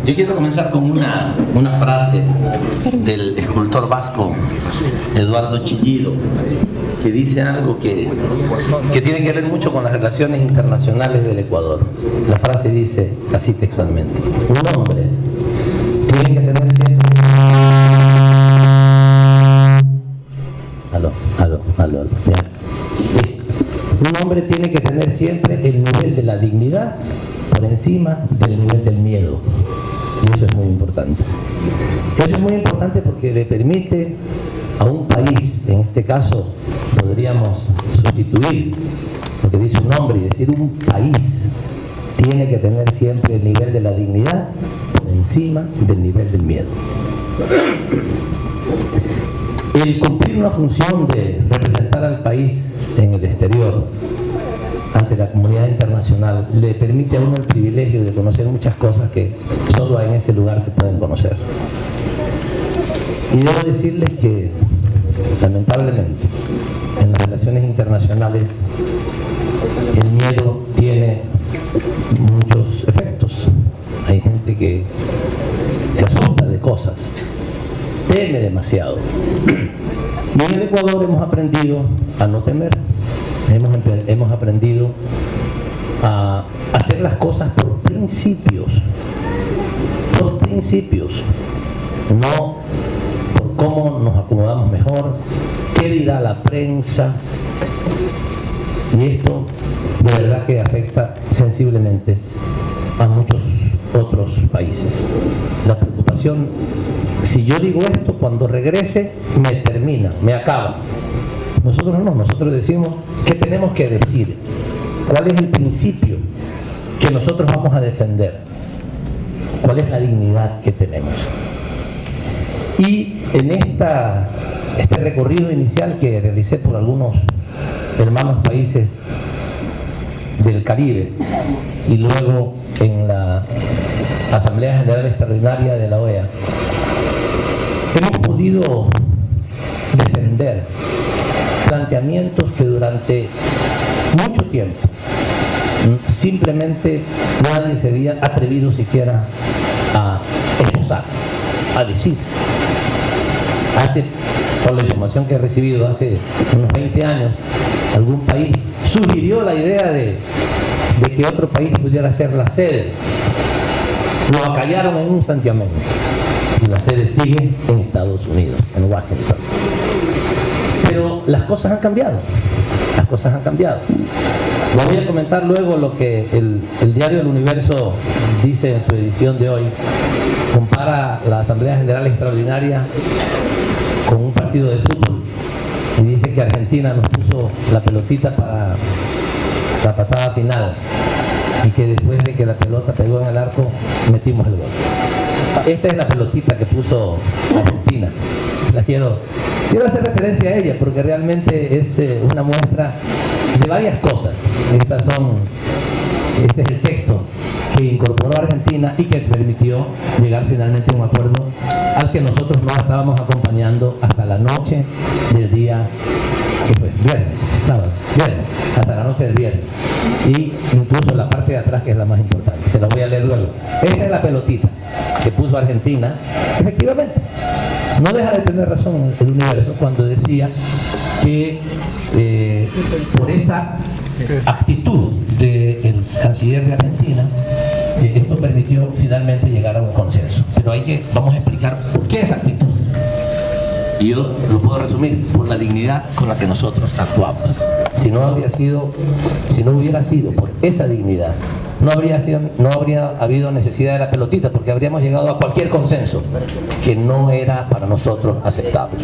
Yo quiero comenzar con una frase del escultor vasco Eduardo Chillido, que dice algo que tiene que ver mucho con las relaciones internacionales del Ecuador. La frase dice así textualmente: un hombre tiene que tener siempre... Ya. Sí. Un hombre tiene que tener siempre el nivel de la dignidad por encima del nivel del miedo. Y eso es muy importante. Eso es muy importante porque le permite a un país, en este caso podríamos sustituir lo que dice un hombre y decir un país tiene que tener siempre el nivel de la dignidad por encima del nivel del miedo. El cumplir una función de representar al país en el exterior ante la comunidad internacional le permite a uno el privilegio de conocer muchas cosas que solo en ese lugar se pueden conocer. Y debo decirles que, lamentablemente, en las relaciones internacionales el miedo tiene muchos efectos. Hay gente que se asusta de cosas, teme demasiado. Y en el Ecuador hemos aprendido a no temer. Hemos aprendido a hacer las cosas por principios, no por cómo nos acomodamos mejor, qué dirá la prensa. Y esto de verdad que afecta sensiblemente a muchos otros países. La preocupación, si yo digo esto, cuando regrese me termina, me acaba. Nosotros no, nosotros decimos qué tenemos que decir, cuál es el principio que nosotros vamos a defender, cuál es la dignidad que tenemos. Y en este recorrido inicial que realicé por algunos hermanos países del Caribe y luego en la Asamblea General Extraordinaria de la OEA, hemos podido defender planteamientos que durante mucho tiempo simplemente nadie se había atrevido siquiera a esbozar, a decir. Por la información que he recibido hace unos 20 años, algún país sugirió la idea de que otro país pudiera ser la sede. Lo acallaron en un santiamén y la sede sigue en Estados Unidos, en Washington. Pero las cosas han cambiado, Lo voy a comentar luego lo que el diario El Universo dice en su edición de hoy. Compara la Asamblea General Extraordinaria con un partido de fútbol y dice que Argentina nos puso la pelotita para la patada final y que después de que la pelota pegó en el arco metimos el gol. Esta es la pelotita que puso Argentina. Quiero hacer referencia a ella porque realmente es una muestra de varias cosas. Este es el texto que incorporó Argentina y que permitió llegar finalmente a un acuerdo al que nosotros no estábamos acompañando hasta la noche del día que fue viernes, hasta la noche del viernes. Y incluso la parte de atrás, que es la más importante, se la voy a leer luego. Esta es la pelotita que puso Argentina. Efectivamente, no deja de tener razón El Universo cuando decía que por esa actitud del canciller de Argentina, esto permitió finalmente llegar a un consenso. Pero vamos a explicar por qué esa actitud. Y yo lo puedo resumir por la dignidad con la que nosotros actuamos. Si no hubiera sido por esa dignidad, no habría habido necesidad de la pelotita, porque habríamos llegado a cualquier consenso que no era para nosotros aceptable.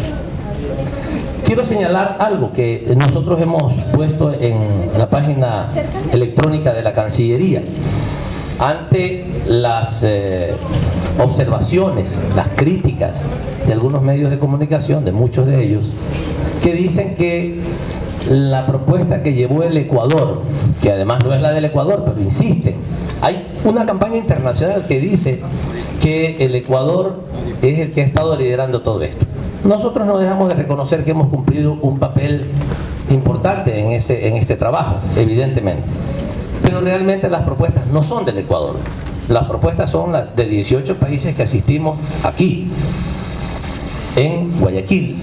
Quiero señalar algo que nosotros hemos puesto en la página electrónica de la Cancillería. Ante las observaciones, las críticas de algunos medios de comunicación, de muchos de ellos, que dicen que la propuesta que llevó el Ecuador, que además no es la del Ecuador, pero insisten, hay una campaña internacional que dice que el Ecuador es el que ha estado liderando todo esto. Nosotros no dejamos de reconocer que hemos cumplido un papel importante en este trabajo, evidentemente. Pero realmente las propuestas no son del Ecuador, Las propuestas son las de 18 países que asistimos aquí, en Guayaquil,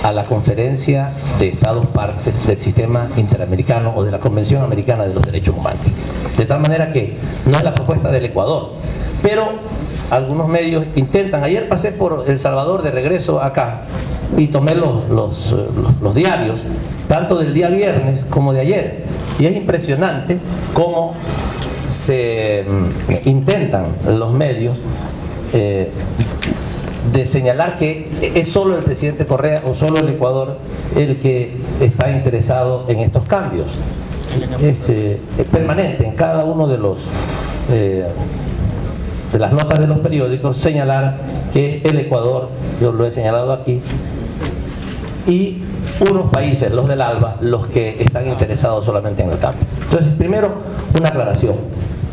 a la conferencia de Estados partes del sistema interamericano o de la Convención Americana de los Derechos Humanos. De tal manera que no es la propuesta del Ecuador, pero algunos medios intentan. Ayer pasé por El Salvador de regreso acá y tomé los diarios, tanto del día viernes como de ayer, y es impresionante cómo se intentan los medios de señalar que es solo el presidente Correa o solo el Ecuador el que está interesado en estos cambios. Es permanente en cada uno de las notas de los periódicos señalar que el Ecuador, yo lo he señalado aquí, y unos países, los del ALBA, los que están interesados solamente en el cambio. Entonces, primero, una aclaración.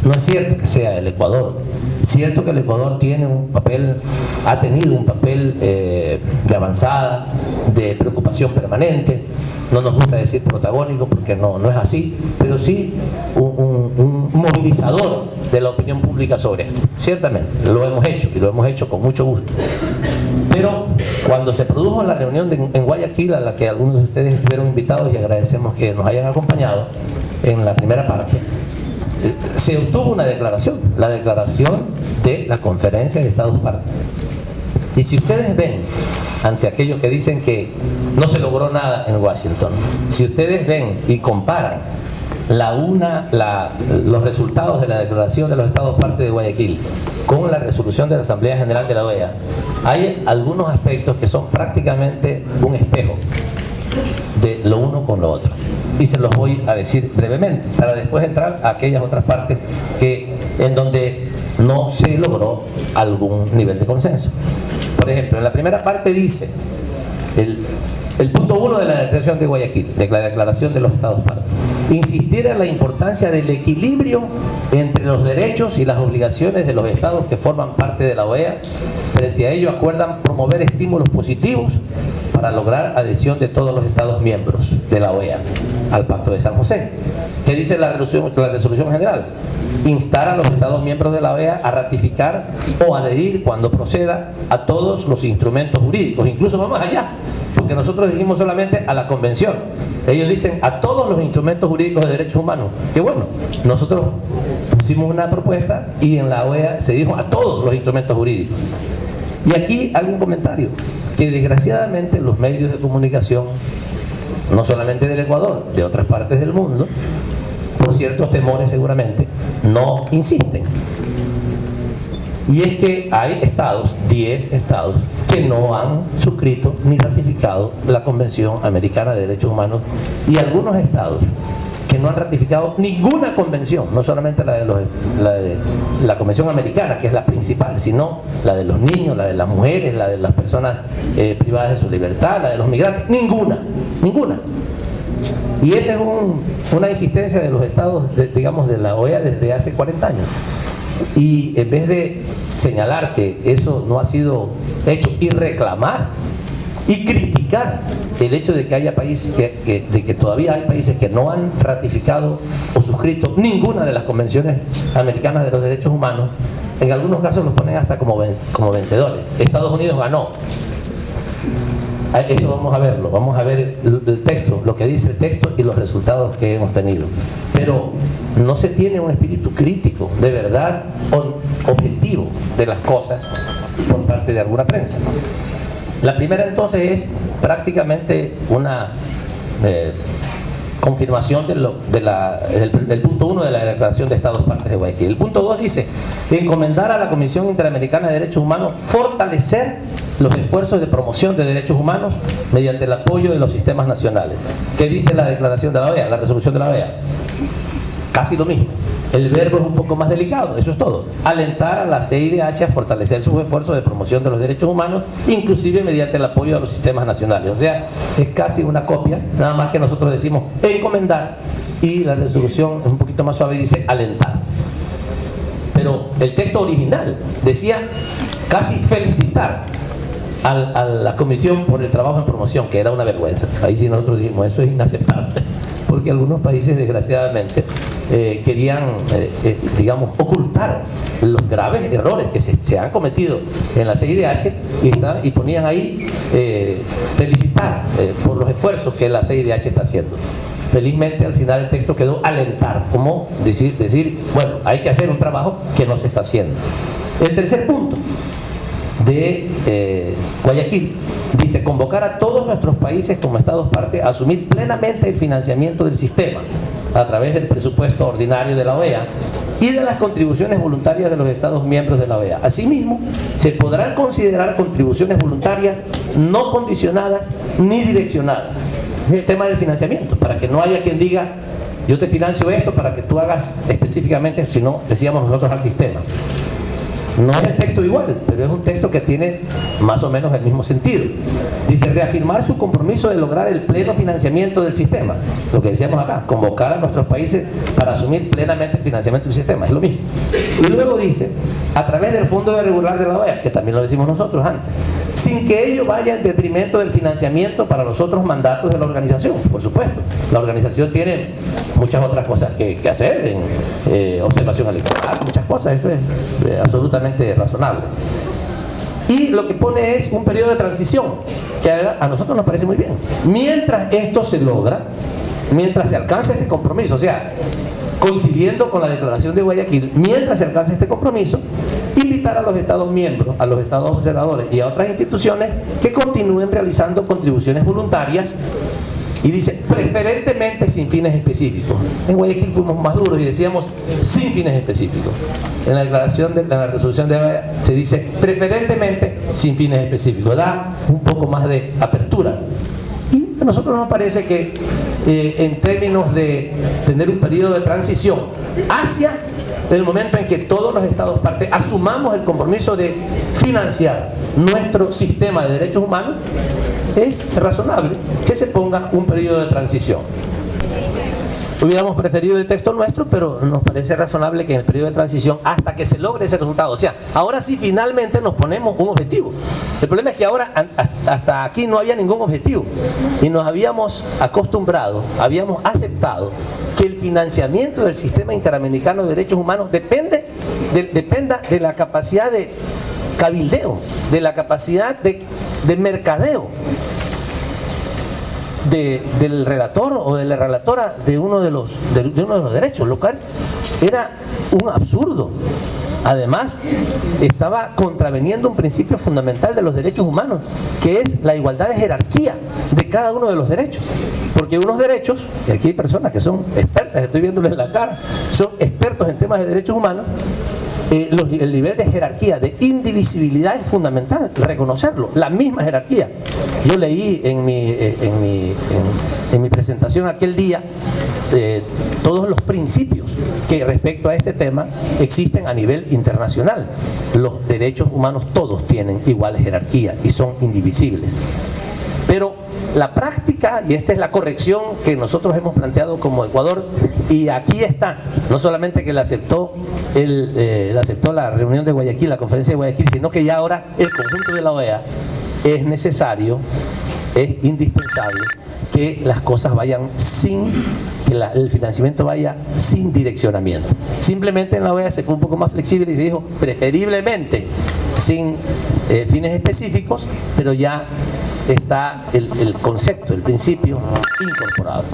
No es cierto que sea el Ecuador. Es cierto que el Ecuador tiene un papel, ha tenido un papel de avanzada, de preocupación permanente. No nos gusta decir protagónico porque no es así, pero sí un movilizador de la opinión pública sobre esto. Ciertamente, lo hemos hecho y lo hemos hecho con mucho gusto. Pero cuando se produjo la reunión en Guayaquil, a la que algunos de ustedes estuvieron invitados y agradecemos que nos hayan acompañado en la primera parte, se obtuvo una declaración, la declaración de la Conferencia de Estados Partes. Y si ustedes ven, ante aquellos que dicen que no se logró nada en Washington, si ustedes ven y comparan los resultados de la Declaración de los Estados Partes de Guayaquil con la resolución de la Asamblea General de la OEA, hay algunos aspectos que son prácticamente un espejo de lo uno con lo otro. Y se los voy a decir brevemente, para después entrar a aquellas otras partes en donde no se logró algún nivel de consenso. Por ejemplo, en la primera parte dice, el punto 1 de la Declaración de Guayaquil, de la Declaración de los Estados Partes, insistir en la importancia del equilibrio entre los derechos y las obligaciones de los estados que forman parte de la OEA. Frente a ello, acuerdan promover estímulos positivos para lograr adhesión de todos los estados miembros de la OEA al Pacto de San José. ¿Qué dice la resolución general? Instar a los estados miembros de la OEA a ratificar o adherir cuando proceda a todos los instrumentos jurídicos. Incluso vamos allá, porque nosotros dijimos solamente a la convención. Ellos dicen a todos los instrumentos jurídicos de derechos humanos. Que bueno, nosotros pusimos una propuesta y en la OEA se dijo a todos los instrumentos jurídicos. Y aquí algún comentario, que desgraciadamente los medios de comunicación, no solamente del Ecuador, de otras partes del mundo, por ciertos temores seguramente, no insisten. Y es que hay estados, 10 estados, que no han suscrito ni ratificado la Convención Americana de Derechos Humanos, y algunos estados que no han ratificado ninguna convención, no solamente la de la Convención Americana, que es la principal, sino la de los niños, la de las mujeres, la de las personas privadas de su libertad, la de los migrantes, ninguna. Y esa es una insistencia de los estados, digamos, de la OEA desde hace 40 años. Y en vez de señalar que eso no ha sido hecho y reclamar y criticar el hecho de que haya países de que todavía hay países que no han ratificado o suscrito ninguna de las convenciones americanas de los derechos humanos, en algunos casos los ponen hasta como vencedores. Estados Unidos ganó. Eso vamos a verlo, vamos a ver el texto, lo que dice el texto y los resultados que hemos tenido. Pero no se tiene un espíritu crítico, de verdad, objetivo de las cosas por parte de alguna prensa. La primera entonces es prácticamente una confirmación del punto 1 de la Declaración de Estados Partes de Guayaquil. El punto 2 dice, encomendar a la Comisión Interamericana de Derechos Humanos fortalecer los esfuerzos de promoción de derechos humanos mediante el apoyo de los sistemas nacionales. ¿Qué dice la declaración de la OEA, la resolución de la OEA? Casi lo mismo. El verbo es un poco más delicado, eso es todo. Alentar a la CIDH a fortalecer sus esfuerzos de promoción de los derechos humanos, inclusive mediante el apoyo a los sistemas nacionales. O sea, es casi una copia, nada más que nosotros decimos encomendar y la resolución es un poquito más suave y dice alentar. Pero el texto original decía casi felicitar a la comisión por el trabajo en promoción, que era una vergüenza. Ahí sí nosotros dijimos, eso es inaceptable, porque algunos países desgraciadamente querían, digamos, ocultar los graves errores que se han cometido en la CIDH y ponían ahí felicitar por los esfuerzos que la CIDH está haciendo. Felizmente al final el texto quedó alentar, como decir, bueno, hay que hacer un trabajo que no se está haciendo. El tercer punto de Guayaquil dice: convocar a todos nuestros países como Estados parte a asumir plenamente el financiamiento del sistema a través del presupuesto ordinario de la OEA y de las contribuciones voluntarias de los Estados miembros de la OEA. Asimismo, se podrán considerar contribuciones voluntarias no condicionadas ni direccionadas. Es el tema del financiamiento, para que no haya quien diga: yo te financio esto para que tú hagas específicamente, si no, decíamos nosotros, al sistema. No es el texto igual, pero es un texto que tiene más o menos el mismo sentido. Dice: reafirmar su compromiso de lograr el pleno financiamiento del sistema. Lo que decíamos acá, convocar a nuestros países para asumir plenamente el financiamiento del sistema, es lo mismo. Y luego dice: a través del Fondo de Regular de la OEA, que también lo decimos nosotros antes, sin que ello vaya en detrimento del financiamiento para los otros mandatos de la organización. Por supuesto, la organización tiene muchas otras cosas que hacer, observación electoral, muchas cosas, esto es absolutamente razonable. Y lo que pone es un periodo de transición, que a nosotros nos parece muy bien. Mientras esto se logra, mientras se alcanza este compromiso, o sea, coincidiendo con la declaración de Guayaquil, mientras se alcanza este compromiso, invitar a los Estados miembros, a los Estados observadores y a otras instituciones que continúen realizando contribuciones voluntarias, y dice: preferentemente sin fines específicos. En Guayaquil fuimos más duros y decíamos sin fines específicos. En la declaración, en la resolución de OEA se dice preferentemente sin fines específicos. Da un poco más de apertura. Y a nosotros nos parece que en términos de tener un periodo de transición hacia el momento en que todos los Estados parte asumamos el compromiso de financiar nuestro sistema de derechos humanos, es razonable que se ponga un periodo de transición. Hubiéramos preferido el texto nuestro, pero nos parece razonable que en el periodo de transición, hasta que se logre ese resultado, o sea, ahora sí finalmente nos ponemos un objetivo. El problema es que ahora hasta aquí no había ningún objetivo y nos habíamos acostumbrado, habíamos aceptado que el financiamiento del sistema interamericano de derechos humanos dependa de la capacidad de cabildeo, de la capacidad de mercadeo del relator o de la relatora de uno de los derechos, lo cual era un absurdo. Además, estaba contraveniendo un principio fundamental de los derechos humanos, que es la igualdad de jerarquía de cada uno de los derechos. Porque unos derechos, y aquí hay personas que son expertas, estoy viéndoles la cara, son expertos en temas de derechos humanos. El nivel de jerarquía, de indivisibilidad es fundamental, reconocerlo, la misma jerarquía. Yo leí en mi presentación aquel día todos los principios que respecto a este tema existen a nivel internacional. Los derechos humanos todos tienen igual jerarquía y son indivisibles. Pero la práctica, y esta es la corrección que nosotros hemos planteado como Ecuador, y aquí está, no solamente que la aceptó la reunión de Guayaquil, la conferencia de Guayaquil, sino que ya ahora el conjunto de la OEA, es necesario, es indispensable que las cosas vayan el financiamiento vaya sin direccionamiento. Simplemente en la OEA se fue un poco más flexible y se dijo preferiblemente sin fines específicos, pero ya está el concepto, el principio incorporado.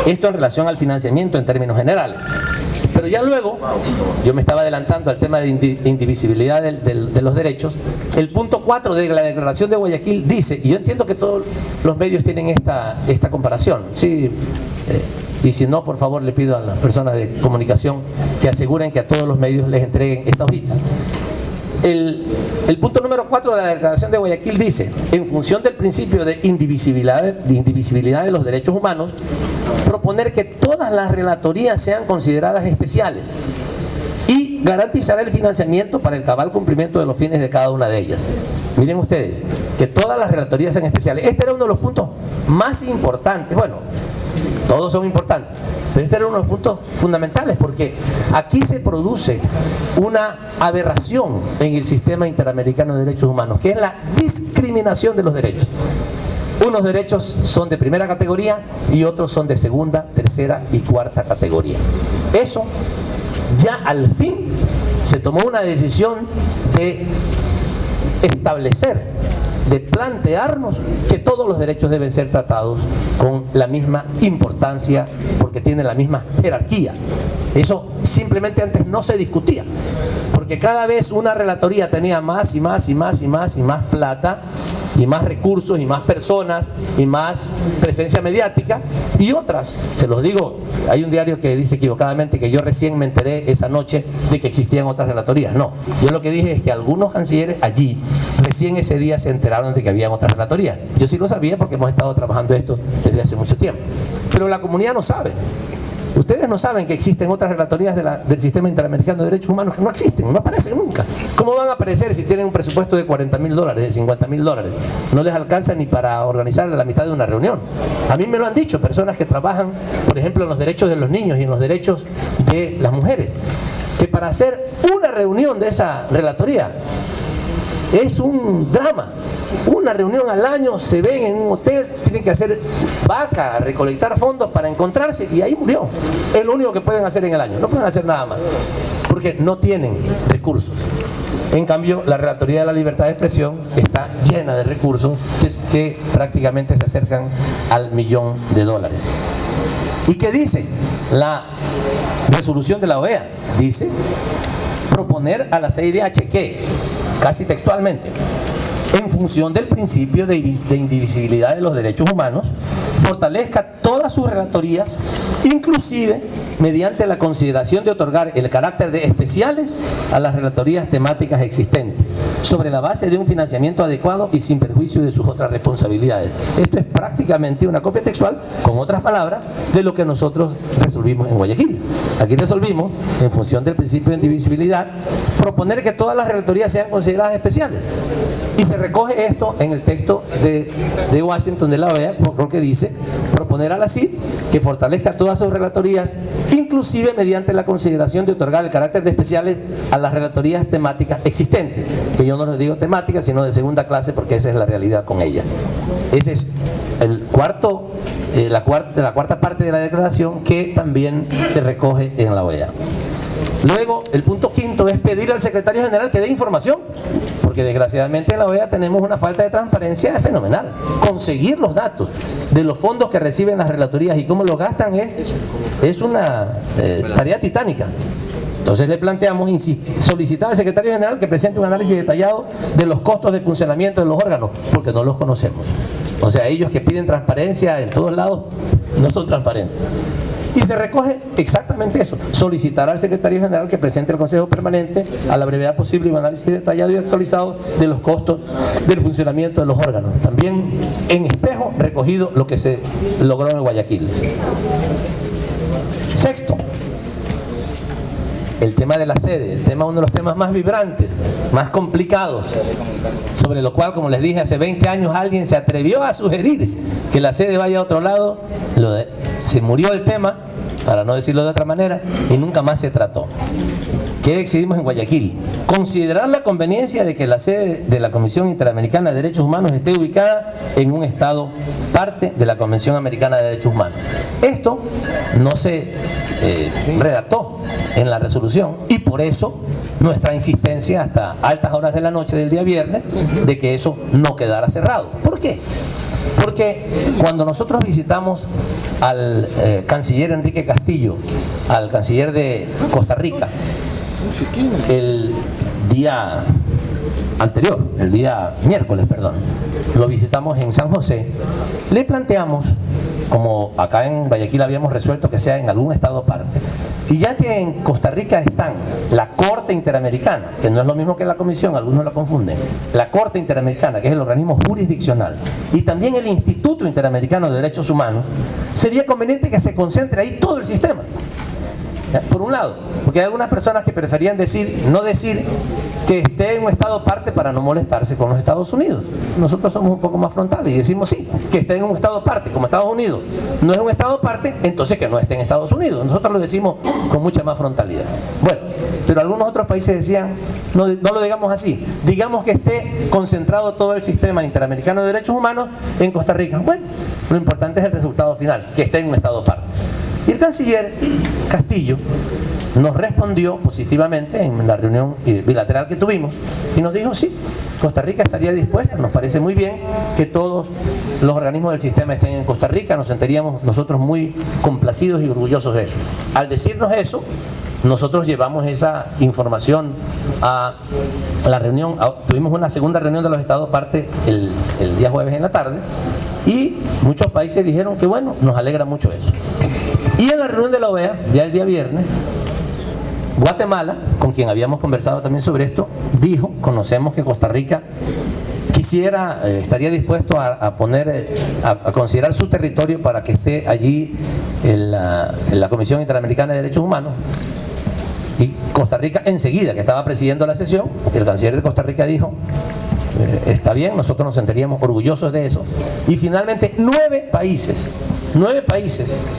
Esto en relación al financiamiento en términos generales. Pero ya luego, yo me estaba adelantando al tema de indivisibilidad de los derechos. El punto 4 de la Declaración de Guayaquil dice, y yo entiendo que todos los medios tienen esta comparación, sí, y si no, por favor, le pido a las personas de comunicación que aseguren que a todos los medios les entreguen esta hojita. El punto número 4 de la Declaración de Guayaquil dice: en función del principio de indivisibilidad de los derechos humanos, proponer que todas las relatorías sean consideradas especiales y garantizar el financiamiento para el cabal cumplimiento de los fines de cada una de ellas. Miren ustedes, que todas las relatorías sean especiales. Este era uno de los puntos más importantes. Bueno, todos son importantes, pero este era uno de los puntos fundamentales, porque aquí se produce una aberración en el sistema interamericano de derechos humanos, que es la discriminación de los derechos. Unos derechos son de primera categoría y otros son de segunda, tercera y cuarta categoría. eso, ya al fin se tomó una decisión de establecer, de plantearnos que todos los derechos deben ser tratados con la misma importancia porque tienen la misma jerarquía. Eso simplemente antes no se discutía, porque cada vez una relatoría tenía más y más plata y más recursos y más personas y más presencia mediática, y otras, se los digo, hay un diario que dice equivocadamente que yo recién me enteré esa noche de que existían otras relatorías. No, yo lo que dije es que algunos cancilleres allí recién ese día se enteraron de que habían otras relatorías. Yo sí lo sabía porque hemos estado trabajando esto desde hace mucho tiempo, pero la comunidad no sabe. Ustedes no saben que existen otras relatorías del Sistema Interamericano de Derechos Humanos que no existen, no aparecen nunca. ¿Cómo van a aparecer si tienen un presupuesto de $40.000, de $50.000? No les alcanza ni para organizar la mitad de una reunión. A mí me lo han dicho personas que trabajan, por ejemplo, en los derechos de los niños y en los derechos de las mujeres, que para hacer una reunión de esa relatoría es un drama. Una reunión al año, se ven en un hotel, tienen que hacer vaca, recolectar fondos para encontrarse, y ahí murió. Es lo único que pueden hacer en el año, no pueden hacer nada más, porque no tienen recursos. En cambio, la Relatoría de la Libertad de Expresión está llena de recursos que prácticamente se acercan al $1.000.000. ¿Y qué dice la resolución de la OEA? Dice proponer a la CIDH que, casi textualmente, en función del principio de indivisibilidad de los derechos humanos, fortalezca todas sus relatorías, inclusive mediante la consideración de otorgar el carácter de especiales a las relatorías temáticas existentes, sobre la base de un financiamiento adecuado y sin perjuicio de sus otras responsabilidades. Esto es prácticamente una copia textual, con otras palabras, de lo que nosotros resolvimos en Guayaquil. Aquí resolvimos, en función del principio de indivisibilidad, proponer que todas las relatorías sean consideradas especiales. Y se recoge esto en el texto de Washington de la OEA, porque dice proponer a la CID que fortalezca todas sus relatorías, inclusive mediante la consideración de otorgar el carácter de especiales a las relatorías temáticas existentes, que yo no les digo temáticas, sino de segunda clase, porque esa es la realidad con ellas. Ese es el la cuarta parte de la declaración, que también se recoge en la OEA. Luego, el punto quinto es pedir al secretario general que dé información, porque desgraciadamente en la OEA tenemos una falta de transparencia fenomenal. Conseguir los datos de los fondos que reciben las relatorías y cómo los gastan es una tarea titánica. Entonces le planteamos solicitar al secretario general que presente un análisis detallado de los costos de funcionamiento de los órganos, porque no los conocemos. O sea, ellos que piden transparencia en todos lados no son transparentes. Y se recoge exactamente eso: solicitar al secretario general que presente al Consejo Permanente a la brevedad posible un análisis detallado y actualizado de los costos del funcionamiento de los órganos. También en espejo recogido lo que se logró en Guayaquil. Sexto, el tema de la sede, uno de los temas más vibrantes, más complicados, sobre lo cual, como les dije, hace 20 años alguien se atrevió a sugerir que la sede vaya a otro lado. Se murió el tema, para no decirlo de otra manera, y nunca más se trató. ¿Qué decidimos en Guayaquil? Considerar la conveniencia de que la sede de la Comisión Interamericana de Derechos Humanos esté ubicada en un estado parte de la Convención Americana de Derechos Humanos. Esto no se redactó en la resolución, y por eso nuestra insistencia hasta altas horas de la noche del día viernes de que eso no quedara cerrado. ¿Por qué? Porque cuando nosotros visitamos al canciller Enrique Castillo, al canciller de Costa Rica, el día anterior, el día miércoles, perdón, lo visitamos en San José, le planteamos, como acá en Guayaquil habíamos resuelto que sea en algún estado aparte, y ya que en Costa Rica están la Corte Interamericana, que no es lo mismo que la Comisión, algunos la confunden, la Corte Interamericana, que es el organismo jurisdiccional, y también el Instituto Interamericano de Derechos Humanos, sería conveniente que se concentre ahí todo el sistema. Por un lado, porque hay algunas personas que preferían no decir que esté en un estado parte para no molestarse con los Estados Unidos. Nosotros somos un poco más frontales y decimos sí, que esté en un estado parte, como Estados Unidos no es un estado parte, entonces que no esté en Estados Unidos. Nosotros lo decimos con mucha más frontalidad. Bueno, pero algunos otros países decían, no lo digamos así, digamos que esté concentrado todo el sistema interamericano de derechos humanos en Costa Rica. Bueno, lo importante es el resultado final, que esté en un estado parte. Y el canciller Castillo nos respondió positivamente en la reunión bilateral que tuvimos y nos dijo sí, Costa Rica estaría dispuesta, nos parece muy bien que todos los organismos del sistema estén en Costa Rica, nos sentiríamos nosotros muy complacidos y orgullosos de eso. Al decirnos eso, nosotros llevamos esa información a la reunión, tuvimos una segunda reunión de los estados parte el día jueves en la tarde y muchos países dijeron que bueno, nos alegra mucho eso. Y en la reunión de la OEA, ya el día viernes, Guatemala, con quien habíamos conversado también sobre esto, dijo, conocemos que Costa Rica estaría dispuesto a considerar su territorio para que esté allí en la Comisión Interamericana de Derechos Humanos. Y Costa Rica enseguida, que estaba presidiendo la sesión, el canciller de Costa Rica dijo, está bien, nosotros nos sentiríamos orgullosos de eso. Y finalmente 9 países,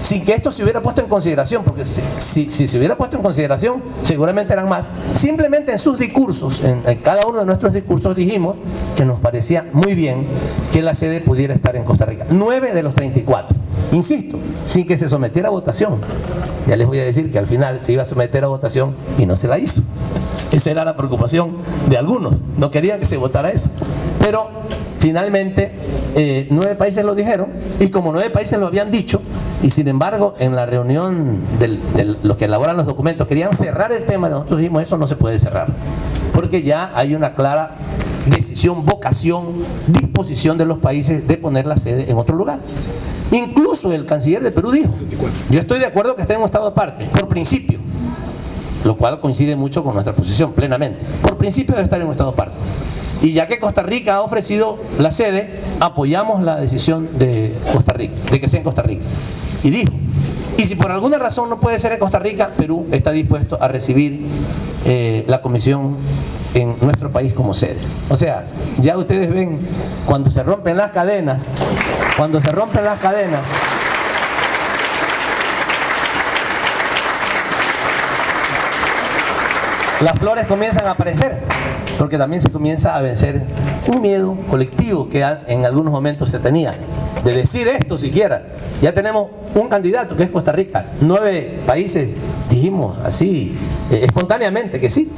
sin que esto se hubiera puesto en consideración, porque si se hubiera puesto en consideración, seguramente eran más. Simplemente en sus discursos, en cada uno de nuestros discursos dijimos que nos parecía muy bien que la sede pudiera estar en Costa Rica. 9 de los 34. Insisto, sin que se sometiera a votación. Ya les voy a decir que al final se iba a someter a votación y no se la hizo. Esa era la preocupación de algunos. No querían que se votara eso. Pero finalmente 9 países lo dijeron y como 9 países lo habían dicho y sin embargo en la reunión de los que elaboran los documentos querían cerrar el tema, nosotros dijimos eso no se puede cerrar. Porque ya hay una clara decisión, vocación, disposición de los países de poner la sede en otro lugar. Incluso el canciller de Perú dijo, yo estoy de acuerdo que esté en un estado aparte, por principio, lo cual coincide mucho con nuestra posición plenamente. Por principio debe estar en un estado aparte. Y ya que Costa Rica ha ofrecido la sede, apoyamos la decisión de Costa Rica, de que sea en Costa Rica. Y dijo, y si por alguna razón no puede ser en Costa Rica, Perú está dispuesto a recibir la comisión en nuestro país como sede. O sea, ya ustedes ven, cuando se rompen las cadenas, las flores comienzan a aparecer, porque también se comienza a vencer un miedo colectivo que en algunos momentos se tenía, de decir esto siquiera. Ya tenemos un candidato que es Costa Rica, 9 países dijimos así, espontáneamente que sí.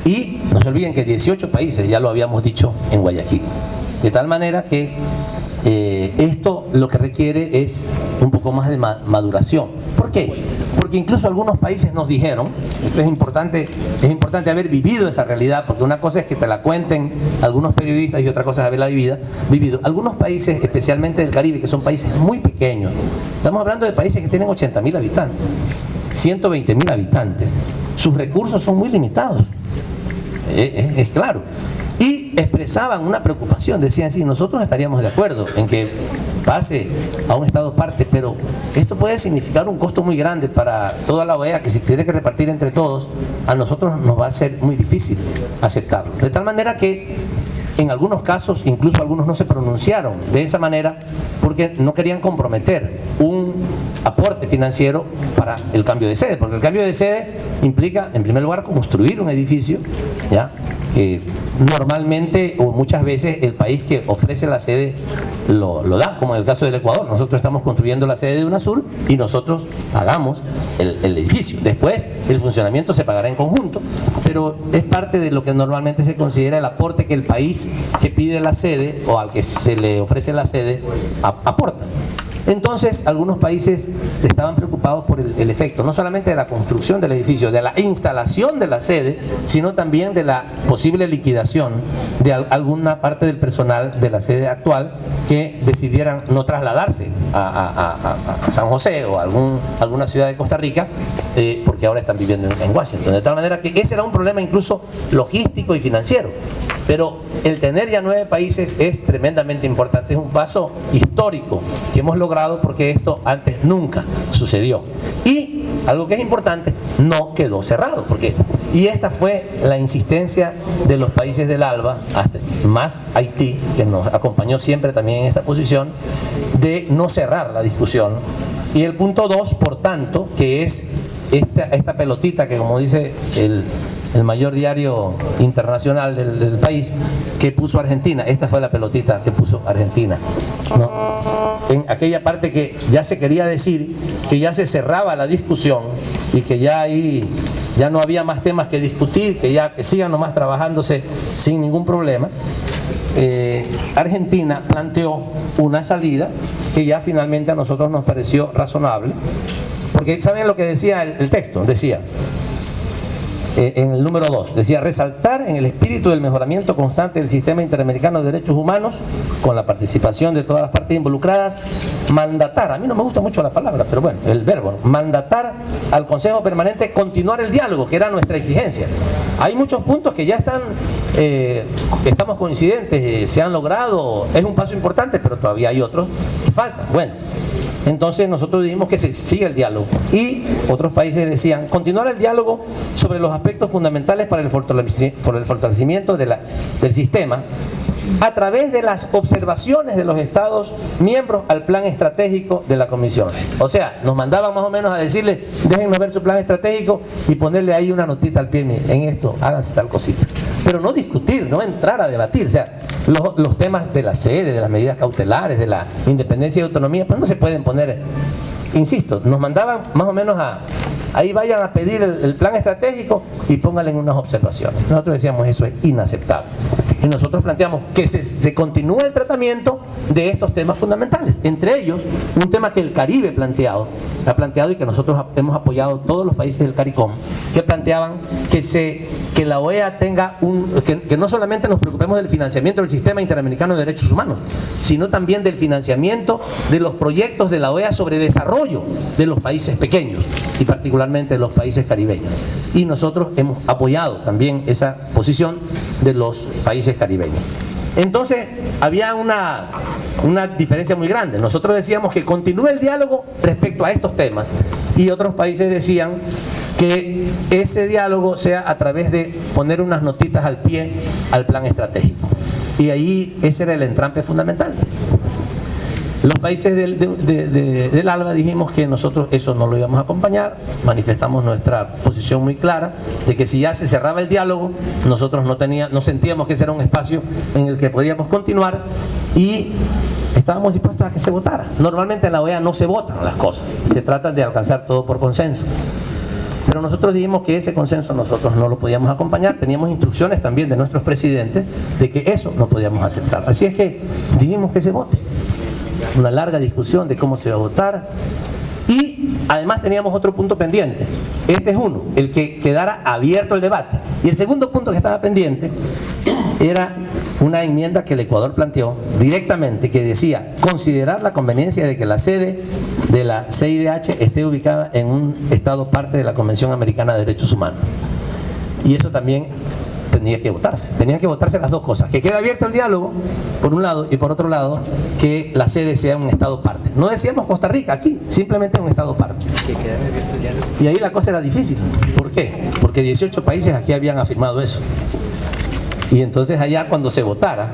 Y no se olviden que 18 países ya lo habíamos dicho en Guayaquil. De tal manera que esto lo que requiere es un poco más de maduración. ¿Por qué? Porque incluso algunos países nos dijeron, esto es importante haber vivido esa realidad, porque una cosa es que te la cuenten algunos periodistas y otra cosa es haberla vivido. Algunos países, especialmente del Caribe, que son países muy pequeños, estamos hablando de países que tienen 80.000 habitantes, 120.000 habitantes, sus recursos son muy limitados, es claro. Y expresaban una preocupación, decían, sí, nosotros estaríamos de acuerdo en que pase a un estado parte, pero esto puede significar un costo muy grande para toda la OEA, que si tiene que repartir entre todos, a nosotros nos va a ser muy difícil aceptarlo. De tal manera que en algunos casos, incluso algunos no se pronunciaron de esa manera porque no querían comprometer un aporte financiero para el cambio de sede, porque el cambio de sede implica, en primer lugar, construir un edificio, ¿ya? Normalmente o muchas veces el país que ofrece la sede lo da, como en el caso del Ecuador. Nosotros estamos construyendo la sede de UNASUR y nosotros hagamos el edificio. Después el funcionamiento se pagará en conjunto, pero es parte de lo que normalmente se considera el aporte que el país que pide la sede o al que se le ofrece la sede aporta. Entonces, algunos países estaban preocupados por el efecto, no solamente de la construcción del edificio, de la instalación de la sede, sino también de la posible liquidación de alguna parte del personal de la sede actual que decidieran no trasladarse a San José o a alguna ciudad de Costa Rica, porque ahora están viviendo en Washington. De tal manera que ese era un problema incluso logístico y financiero. Pero el tener ya 9 países es tremendamente importante, es un paso histórico que hemos logrado porque esto antes nunca sucedió. Y algo que es importante, no quedó cerrado, y esta fue la insistencia de los países del ALBA, más Haití, que nos acompañó siempre también en esta posición, de no cerrar la discusión. Y el punto 2, por tanto, que es esta pelotita que, como dice el mayor diario internacional del país, que puso Argentina. Esta fue la pelotita que puso Argentina, ¿no? En aquella parte que ya se quería decir que ya se cerraba la discusión y que ya ahí ya no había más temas que discutir, que sigan nomás trabajándose sin ningún problema. Argentina planteó una salida que ya finalmente a nosotros nos pareció razonable, porque ¿saben lo que decía el texto? Decía, en el número 2, decía: resaltar en el espíritu del mejoramiento constante del sistema interamericano de derechos humanos, con la participación de todas las partes involucradas, mandatar, a mí no me gusta mucho la palabra, pero bueno, el verbo, ¿no? Mandatar al Consejo Permanente continuar el diálogo, que era nuestra exigencia. Hay muchos puntos que ya están, estamos coincidentes, se han logrado, es un paso importante, pero todavía hay otros que faltan. Bueno, entonces nosotros dijimos que se siga el diálogo, y otros países decían continuar el diálogo sobre los aspectos fundamentales para el fortalecimiento del sistema a través de las observaciones de los Estados miembros al plan estratégico de la Comisión. O sea, nos mandaban más o menos a decirle: déjennos ver su plan estratégico y ponerle ahí una notita al pie, en esto háganse tal cosita. Pero no discutir, no entrar a debatir. O sea, los temas de la sede, de las medidas cautelares, de la independencia y autonomía, pues no se pueden poner, insisto, nos mandaban más o menos ahí vayan a pedir el plan estratégico y pónganle unas observaciones. Nosotros decíamos: eso es inaceptable. Y nosotros planteamos que se continúe el tratamiento de estos temas fundamentales. Entre ellos, un tema que el Caribe ha planteado y que nosotros hemos apoyado todos los países del CARICOM, que planteaban que la OEA tenga que no solamente nos preocupemos del financiamiento del Sistema Interamericano de Derechos Humanos, sino también del financiamiento de los proyectos de la OEA sobre desarrollo de los países pequeños y particularmente de los países caribeños. Y nosotros hemos apoyado también esa posición de los países caribeños. Entonces había una diferencia muy grande. Nosotros decíamos que continúe el diálogo respecto a estos temas, y otros países decían que ese diálogo sea a través de poner unas notitas al pie al plan estratégico. Y ahí ese era el entrampe fundamental. Los países del ALBA dijimos que nosotros eso no lo íbamos a acompañar, manifestamos nuestra posición muy clara de que si ya se cerraba el diálogo, nosotros no sentíamos que ese era un espacio en el que podíamos continuar, y estábamos dispuestos a que se votara. Normalmente en la OEA no se votan las cosas, se trata de alcanzar todo por consenso. Pero nosotros dijimos que ese consenso nosotros no lo podíamos acompañar, teníamos instrucciones también de nuestros presidentes de que eso no podíamos aceptar. Así es que dijimos que se vote. Una larga discusión de cómo se va a votar, y además teníamos otro punto pendiente. Este es uno, el que quedara abierto el debate, y el segundo punto que estaba pendiente era una enmienda que el Ecuador planteó directamente, que decía considerar la conveniencia de que la sede de la CIDH esté ubicada en un estado parte de la Convención Americana de Derechos Humanos, y eso también tenía que votarse. Tenían que votarse las dos cosas: que quede abierto el diálogo, por un lado, y por otro lado, que la sede sea un estado parte. No decíamos Costa Rica aquí, simplemente un estado parte. Que quede abierto el diálogo. Y ahí la cosa era difícil. ¿Por qué? Porque 18 países aquí habían afirmado eso. Y entonces allá, cuando se votara,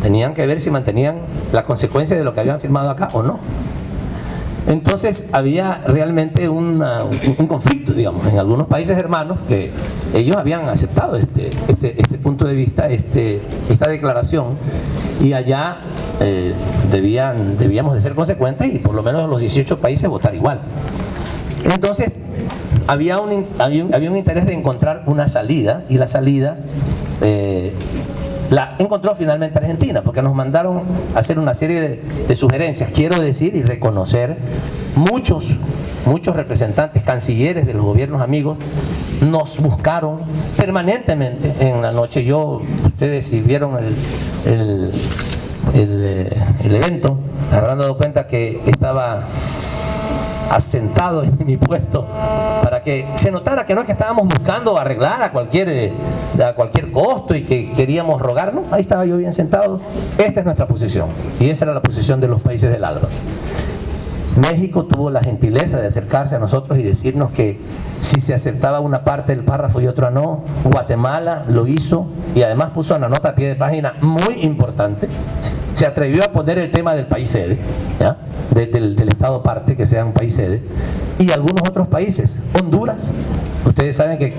tenían que ver si mantenían la consecuencia de lo que habían firmado acá o no. Entonces había realmente un conflicto, digamos, en algunos países hermanos, que ellos habían aceptado este punto de vista, esta declaración, y allá debíamos de ser consecuentes y por lo menos los 18 países votar igual. Entonces había un interés de encontrar una salida, y la salida la encontró finalmente Argentina, porque nos mandaron a hacer una serie de sugerencias. Quiero decir y reconocer, muchos representantes, cancilleres de los gobiernos amigos, nos buscaron permanentemente en la noche. Ustedes si vieron el evento, habrán dado cuenta que estaba asentado en mi puesto para que se notara que no es que estábamos buscando arreglar a cualquier costo y que queríamos rogar, no, ahí estaba yo bien sentado. Esta es nuestra posición, y esa era la posición de los países del ALBA. México tuvo la gentileza de acercarse a nosotros y decirnos que si se aceptaba una parte del párrafo y otra no. Guatemala lo hizo, y además puso una nota a pie de página muy importante. Se atrevió a poner el tema del país sede, ¿ya? Del estado parte, que sea un país sede. Y algunos otros países, Honduras, Ustedes saben que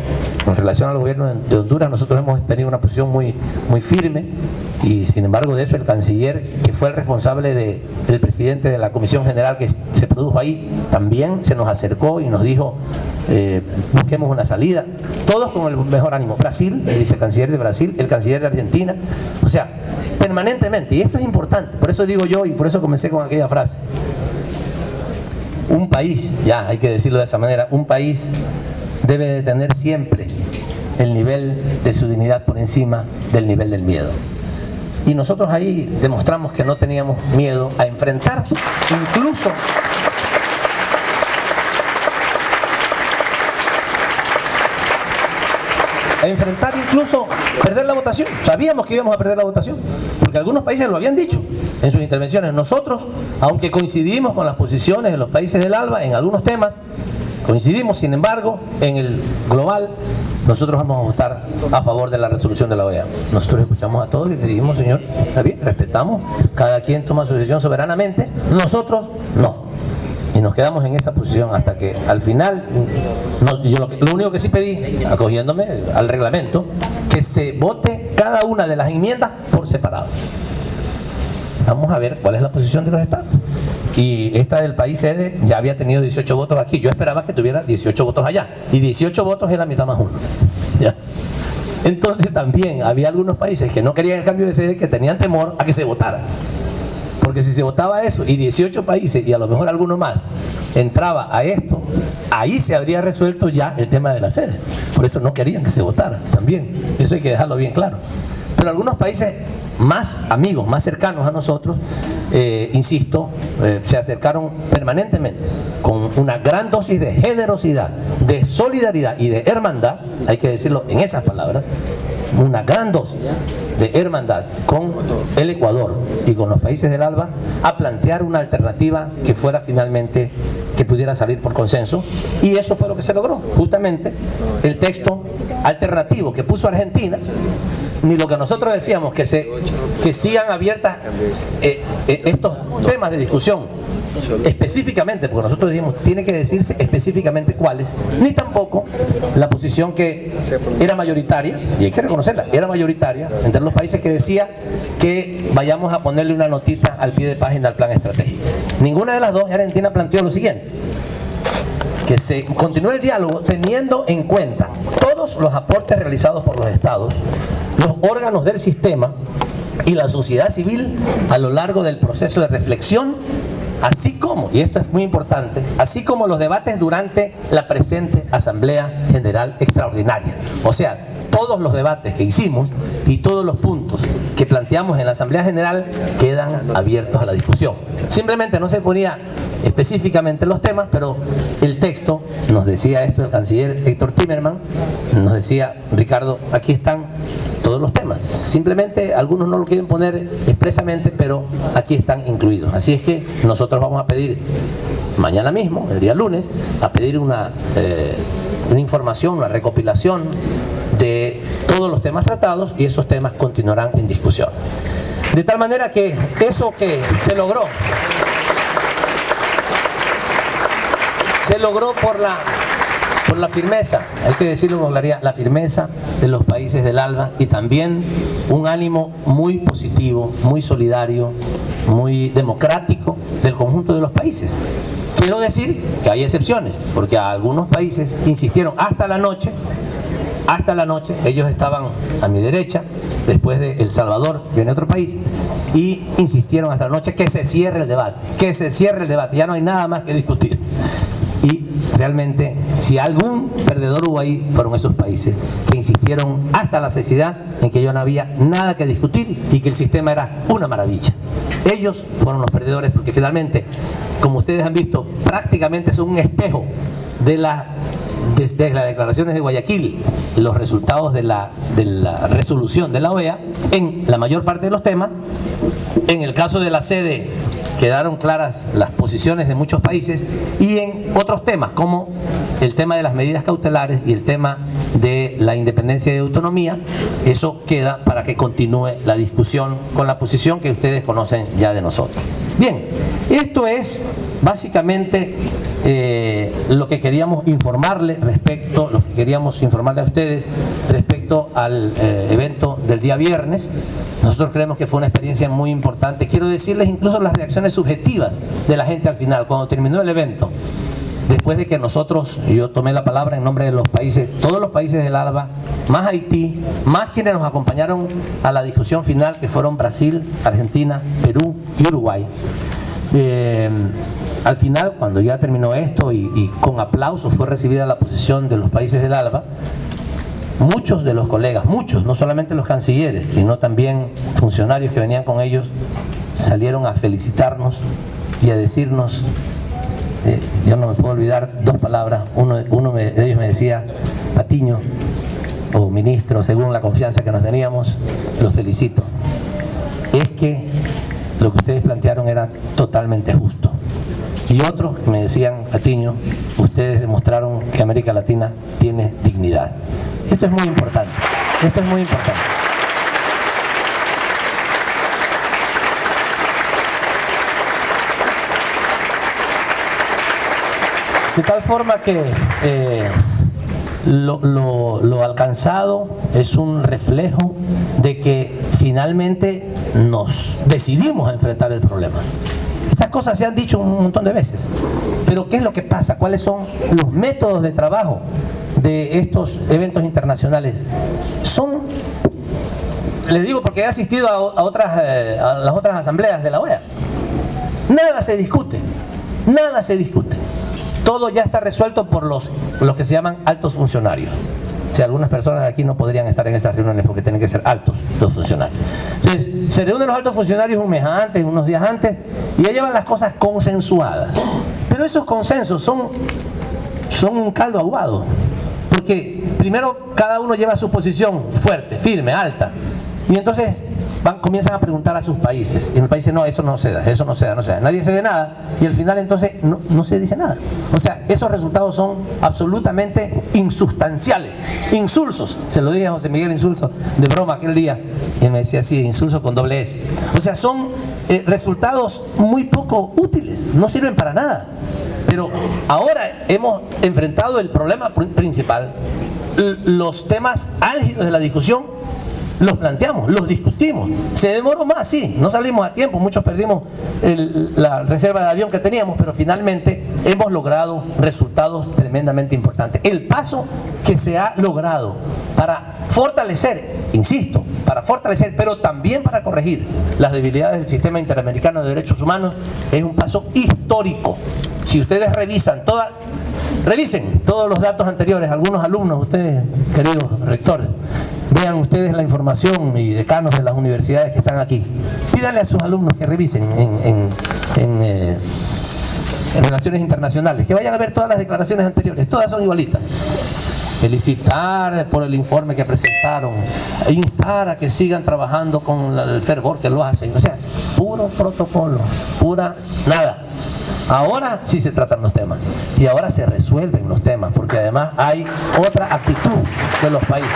en relación al gobierno de Honduras nosotros hemos tenido una posición muy firme, y sin embargo de eso el canciller, que fue el responsable del presidente de la Comisión General que se produjo ahí, también se nos acercó y nos dijo busquemos una salida, todos con el mejor ánimo. Brasil, el vicecanciller de Brasil, el canciller de Argentina, o sea, permanentemente, y esto es importante, por eso digo yo y por eso comencé con aquella frase. Un país, ya hay que decirlo de esa manera, un país debe de tener siempre el nivel de su dignidad por encima del nivel del miedo. Y nosotros ahí demostramos que no teníamos miedo a enfrentar incluso perder la votación. Sabíamos que íbamos a perder la votación, porque algunos países lo habían dicho en sus intervenciones. Nosotros, aunque coincidimos con las posiciones de los países del ALBA en algunos temas, coincidimos, sin embargo, en el global, nosotros vamos a votar a favor de la resolución de la OEA. Nosotros escuchamos a todos y le dijimos, señor, está bien, respetamos, cada quien toma su decisión soberanamente, nosotros no. Y nos quedamos en esa posición hasta que al final, yo lo único que sí pedí, acogiéndome al reglamento, que se vote cada una de las enmiendas por separado. Vamos a ver cuál es la posición de los estados. Y esta del país sede ya había tenido 18 votos aquí. Yo esperaba que tuviera 18 votos allá. Y 18 votos es la mitad más uno. ¿Ya? Entonces también había algunos países que no querían el cambio de sede, que tenían temor a que se votara. Porque si se votaba eso y 18 países y a lo mejor alguno más entraba a esto, ahí se habría resuelto ya el tema de la sede. Por eso no querían que se votara también. Eso hay que dejarlo bien claro. Pero algunos países más amigos, más cercanos a nosotros, insisto, se acercaron permanentemente con una gran dosis de generosidad, de solidaridad y de hermandad, hay que decirlo en esas palabras, una gran dosis de hermandad con el Ecuador y con los países del ALBA, a plantear una alternativa que fuera finalmente, que pudiera salir por consenso, y eso fue lo que se logró. Justamente el texto alternativo que puso Argentina, ni lo que nosotros decíamos, que sigan abiertas estos temas de discusión específicamente, porque nosotros dijimos tiene que decirse específicamente cuáles, ni tampoco la posición que era mayoritaria, y hay que reconocerla, era mayoritaria entre los países, que decía que vayamos a ponerle una notita al pie de página al plan estratégico. Ninguna de las dos. Argentina planteó lo siguiente: que se continúe el diálogo teniendo en cuenta todos los aportes realizados por los estados, los órganos del sistema y la sociedad civil a lo largo del proceso de reflexión, así como, y esto es muy importante, así como los debates durante la presente Asamblea General Extraordinaria. O sea, todos los debates que hicimos y todos los puntos que planteamos en la Asamblea General quedan abiertos a la discusión. Simplemente no se ponía específicamente los temas, pero el texto nos decía esto, el canciller Héctor Timerman nos decía: Ricardo, aquí están todos los temas. Simplemente algunos no lo quieren poner expresamente, pero aquí están incluidos. Así es que nosotros vamos a pedir mañana mismo, el día lunes, a pedir una información, una recopilación de todos los temas tratados, y esos temas continuarán en discusión. De tal manera que eso que se logró por la firmeza, hay que decirlo con claridad, la firmeza de los países del ALBA, y también un ánimo muy positivo, muy solidario, muy democrático del conjunto de los países. Quiero decir que hay excepciones, porque a algunos países insistieron hasta la noche, ellos estaban a mi derecha, después de El Salvador viene otro país, y insistieron hasta la noche que se cierre el debate, ya no hay nada más que discutir. Y realmente, si algún perdedor hubo ahí, fueron esos países que insistieron hasta la saciedad en que ya no había nada que discutir y que el sistema era una maravilla. Ellos fueron los perdedores, porque finalmente, como ustedes han visto, prácticamente son un espejo desde las declaraciones de Guayaquil, los resultados de la resolución de la OEA en la mayor parte de los temas. En el caso de la sede, quedaron claras las posiciones de muchos países, y en otros temas como el tema de las medidas cautelares y el tema de la independencia y autonomía, eso queda para que continúe la discusión con la posición que ustedes conocen ya de nosotros. Bien, esto es básicamente lo que queríamos informarle a ustedes respecto al evento del día viernes. Nosotros creemos que fue una experiencia muy importante. Quiero decirles incluso las reacciones subjetivas de la gente al final, cuando terminó el evento. Después de que yo tomé la palabra en nombre de los países, todos los países del ALBA, más Haití, más quienes nos acompañaron a la discusión final, que fueron Brasil, Argentina, Perú y Uruguay. Al final, cuando ya terminó esto y con aplausos fue recibida la posición de los países del ALBA, muchos de los colegas, no solamente los cancilleres, sino también funcionarios que venían con ellos, salieron a felicitarnos y a decirnos, yo no me puedo olvidar dos palabras. Uno de ellos me decía: Patiño, o ministro, según la confianza que nos teníamos, los felicito. Es que lo que ustedes plantearon era totalmente justo. Y otros me decían: Patiño, ustedes demostraron que América Latina tiene dignidad. Esto es muy importante. Esto es muy importante. De tal forma que lo alcanzado es un reflejo de que finalmente nos decidimos a enfrentar el problema. Estas cosas se han dicho un montón de veces, pero ¿qué es lo que pasa? ¿Cuáles son los métodos de trabajo de estos eventos internacionales? Les digo porque he asistido a las otras asambleas de la OEA. Nada se discute, nada se discute. Todo ya está resuelto por los que se llaman altos funcionarios. O sea, algunas personas de aquí no podrían estar en esas reuniones porque tienen que ser altos los funcionarios. Entonces, se reúnen los altos funcionarios un mes antes, unos días antes, y ya llevan las cosas consensuadas. Pero esos consensos son un caldo aguado. Porque primero cada uno lleva su posición fuerte, firme, alta. Y entonces comienzan a preguntar a sus países. Y el país dice: no, eso no se da, eso no se da, no se da. Nadie cede nada. Y al final entonces no se dice nada. O sea, esos resultados son absolutamente insustanciales, insulsos. Se lo dije a José Miguel Insulso de broma aquel día. Y él me decía: sí, insulso con doble S. O sea, son resultados muy poco útiles. No sirven para nada. Pero ahora hemos enfrentado el problema principal. Los temas álgidos de la discusión los planteamos, los discutimos. Se demoró más, sí, no salimos a tiempo, muchos perdimos la reserva de avión que teníamos, pero finalmente hemos logrado resultados tremendamente importantes. El paso que se ha logrado para fortalecer, insisto, para fortalecer, pero también para corregir las debilidades del sistema interamericano de derechos humanos, es un paso histórico. Si ustedes revisen todos los datos anteriores, algunos alumnos, ustedes, queridos rectores, vean ustedes la información y decanos de las universidades que están aquí. Pídanle a sus alumnos que revisen en relaciones internacionales, que vayan a ver todas las declaraciones anteriores, todas son igualitas. Felicitar por el informe que presentaron, e instar a que sigan trabajando con el fervor que lo hacen. O sea, puro protocolo, pura nada. Ahora sí se tratan los temas y ahora se resuelven los temas, porque además hay otra actitud de los países.